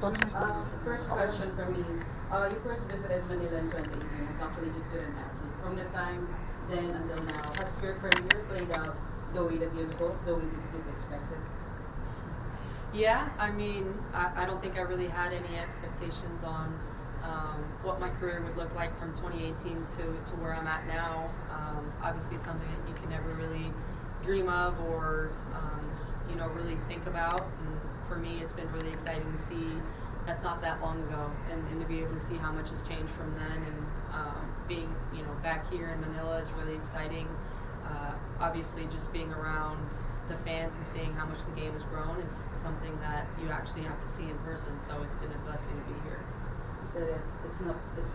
First question for me. You first visited Manila in 2018 as a collegiate student athlete. From the time then until now, has your career played out the way that you hoped, the way that you expected? Yeah, I mean, I don't think I really had any expectations on what my career would look like from 2018 to where I'm at now. Obviously, something that you can never really dream of or really think about. And for me, it's been really exciting to see that's not that long ago, and to be able to see how much has changed from then. And being back here in Manila is really exciting. Obviously, just being around the fans and seeing how much the game has grown is something that you actually have to see in person. So it's been a blessing to be here. You said it's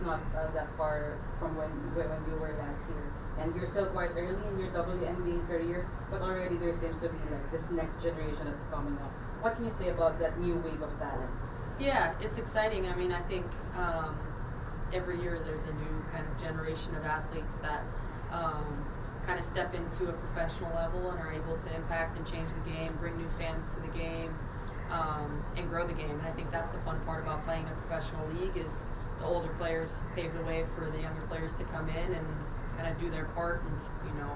not that far from when you were last here, and you're still quite early in your WNBA career, but already there seems to be like this next generation that's coming up. What can you say about that new wave of talent? Yeah, it's exciting. I mean, I think every year there's a new kind of generation of athletes that kind of step into a professional level and are able to impact and change the game, bring new fans to the game, and grow the game. And I think that's the fun part about playing in a professional league is the older players pave the way for the younger players to come in and kind of do their part and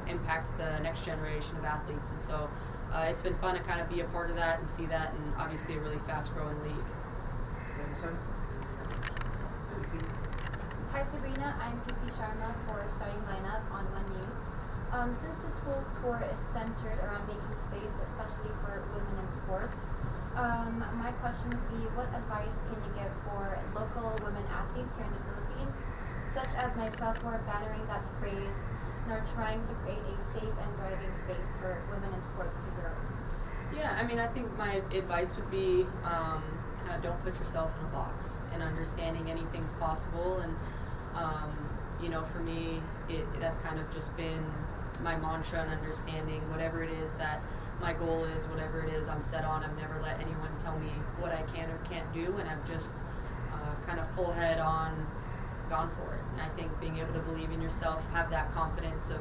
impact the next generation of athletes. And so it's been fun to kind of be a part of that and see that, and obviously a really fast-growing league. Hi Sabrina, I'm PP Sharma for Starting Lineup on One News. Since this whole tour is centered around making space, especially for women in sports, my question would be, what advice can you give for local women athletes here in the Philippines, such as myself, who are bannering that phrase and are trying to create a safe and thriving space for women in sports to grow? Yeah, I mean, I think my advice would be don't put yourself in a box, and understanding anything's possible. And for me, that's kind of just been my mantra, and understanding whatever it is that my goal is, whatever it is I'm set on. I've never let anyone tell me what I can or can't do, and I've just kind of full head on gone for it. And I think being able to believe in yourself, have that confidence of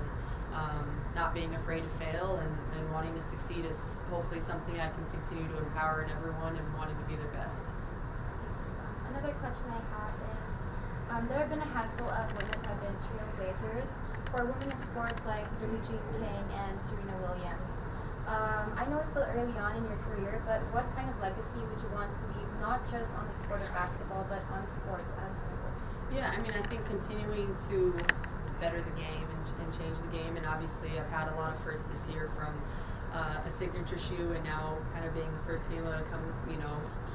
not being afraid to fail and wanting to succeed is hopefully something I can continue to empower in everyone and wanting to be their best. Another question I have is, there have been a handful of women who have been trailblazers for women in sports like Billie Jean King and Serena Williams. I know it's still early on in your career, but what kind of legacy would you want to leave, not just on the sport of basketball, but on sports as a whole? Yeah, I mean, I think continuing to better the game and change the game, and obviously I've had a lot of firsts this year, from a signature shoe, and now kind of being the first female to come,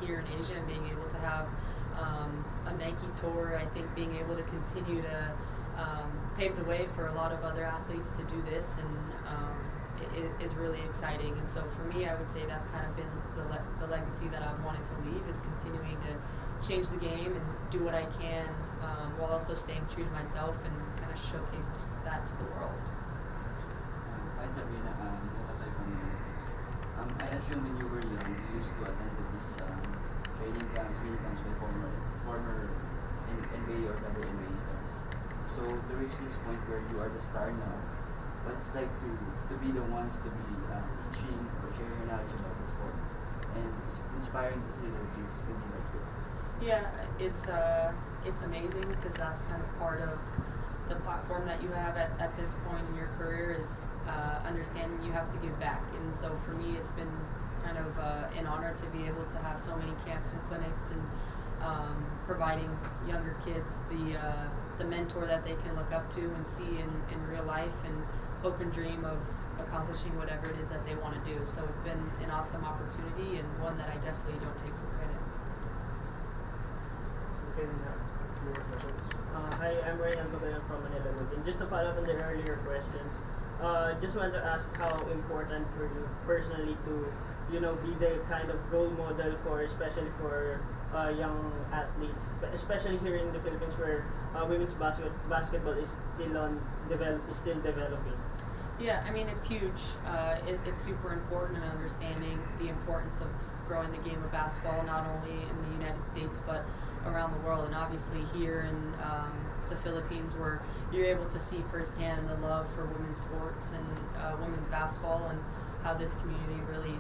here in Asia, and being able to have a Nike tour. I think being able to continue to pave the way for a lot of other athletes to do this, and it is really exciting. And so for me, I would say that's kind of been the legacy that I've wanted to leave, is continuing to change the game and do what I can, while also staying true to myself and kind of showcase that to the world. Hi Sabrina, Kasoy from News. I assume when you were young, you used to attend these training camps, mini camps with former NBA or WNBA stars. So to reach this point where you are the star now, what's it like to be the ones to be teaching or sharing your knowledge about the sport, and it's inspiring to see that kids can be like you? Yeah, it's amazing, because that's kind of part of the platform that you have at this point in your career, is understanding you have to give back. And so for me, it's been kind of an honor to be able to have so many camps and clinics, and providing younger kids the mentor that they can look up to and see in real life, and hope and dream of accomplishing whatever it is that they want to do. So it's been an awesome opportunity, and one that I definitely don't take for granted. Okay, we have a few more questions. Hi, I'm Ryan Gabayan from Manila. And just to follow up on the earlier questions, just wanted to ask how important for you personally to, be the kind of role model especially for young athletes, especially here in the Philippines, where women's basketball is still developing. Yeah, I mean, it's huge. It's super important in understanding the importance of growing the game of basketball, not only in the United States, but around the world. And obviously here in the Philippines, where you're able to see firsthand the love for women's sports and women's basketball, and how this community really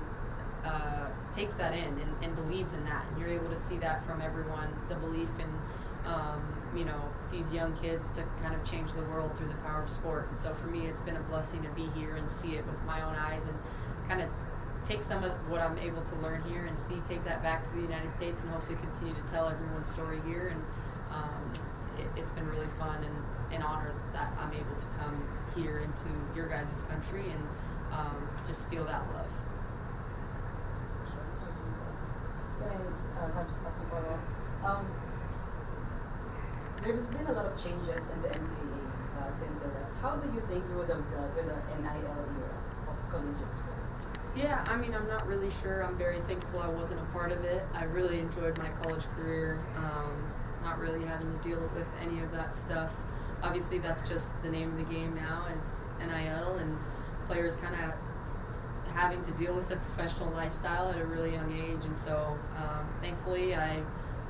takes that in and believes in that. And you're able to see that from everyone, the belief in, these young kids to kind of change the world through the power of sport. And so for me, it's been a blessing to be here and see it with my own eyes and kind of take some of what I'm able to learn here and take that back to the United States and hopefully continue to tell everyone's story here. And it's been really fun and an honor that I'm able to come here into your guys' country and just feel that love. Can I have something follow-up? There's been a lot of changes in the NCAA since you left. How do you think you would have dealt with the NIL era of collegiate sports? Yeah, I mean, I'm not really sure. I'm very thankful I wasn't a part of it. I really enjoyed my college career, not really having to deal with any of that stuff. Obviously, that's just the name of the game now is NIL, and players kind of having to deal with the professional lifestyle at a really young age. And so, thankfully, I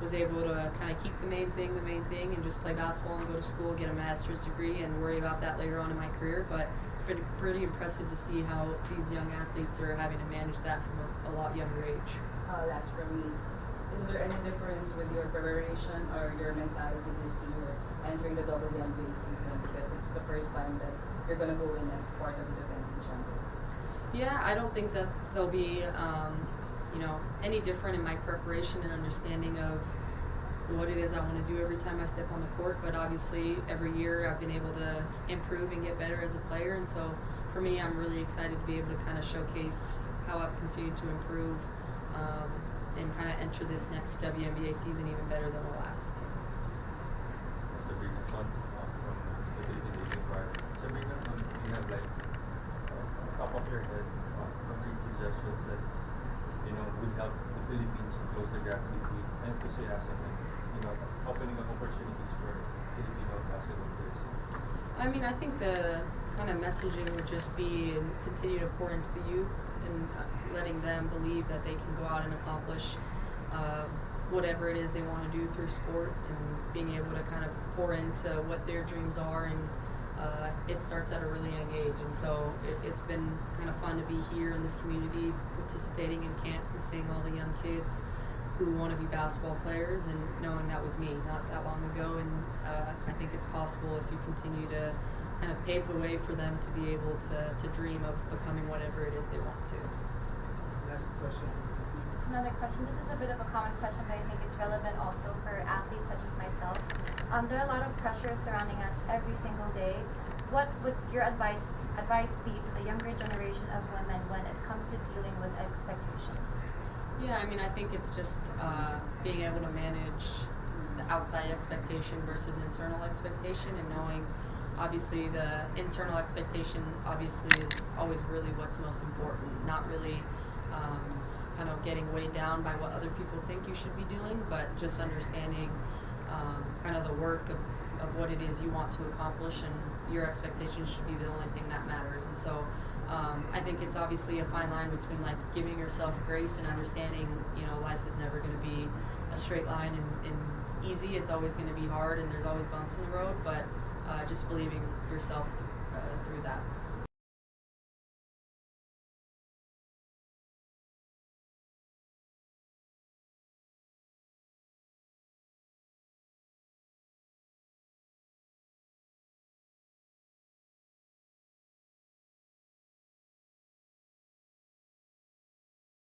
was able to kind of keep the main thing, and just play basketball and go to school, get a master's degree, and worry about that later on in my career. But it's been pretty impressive to see how these young athletes are having to manage that from a lot younger age. Last for me, is there any difference with your preparation or your mentality this year entering the WNBA season, because it's the first time that you're going to go in as part of the defending champions? Yeah, I don't think that there'll be any different in my preparation and understanding of what it is I want to do every time I step on the court. But obviously, every year I've been able to improve and get better as a player. And so for me, I'm really excited to be able to kind of showcase how I've continued to improve and kind of enter this next WNBA season even better than the last. Sabrina, son from the Philippine Empire. Sabrina, you have top of your head concrete suggestions that would help the Philippines to close the gap between enthusiasm and opening up opportunities for Filipino basketball players? I mean, I think the kind of messaging would just be and continue to pour into the youth and letting them believe that they can go out and accomplish whatever it is they want to do through sport, and being able to kind of pour into what their dreams are. And it starts at a really young age, and so it's been kind of fun to be here in this community, participating in camps and seeing all the young kids who want to be basketball players, and knowing that was me not that long ago. And I think it's possible if you continue to kind of pave the way for them to be able to dream of becoming whatever it is they want to. Last question. Another question. This is a bit of a common question, but I think it's relevant also for athletes such as myself. There are a lot of pressures surrounding us every single day. What would your advice be to the younger generation of women when it comes to dealing with expectations? Yeah, I mean, I think it's just being able to manage the outside expectation versus internal expectation, and knowing, obviously, the internal expectation obviously is always really what's most important, not really kind of getting weighed down by what other people think you should be doing, but just understanding kind of the work of what it is you want to accomplish, and your expectations should be the only thing that matters. And so I think it's obviously a fine line between giving yourself grace and understanding life is never going to be a straight line and easy. It's always going to be hard, and there's always bumps in the road, but just believing yourself through that.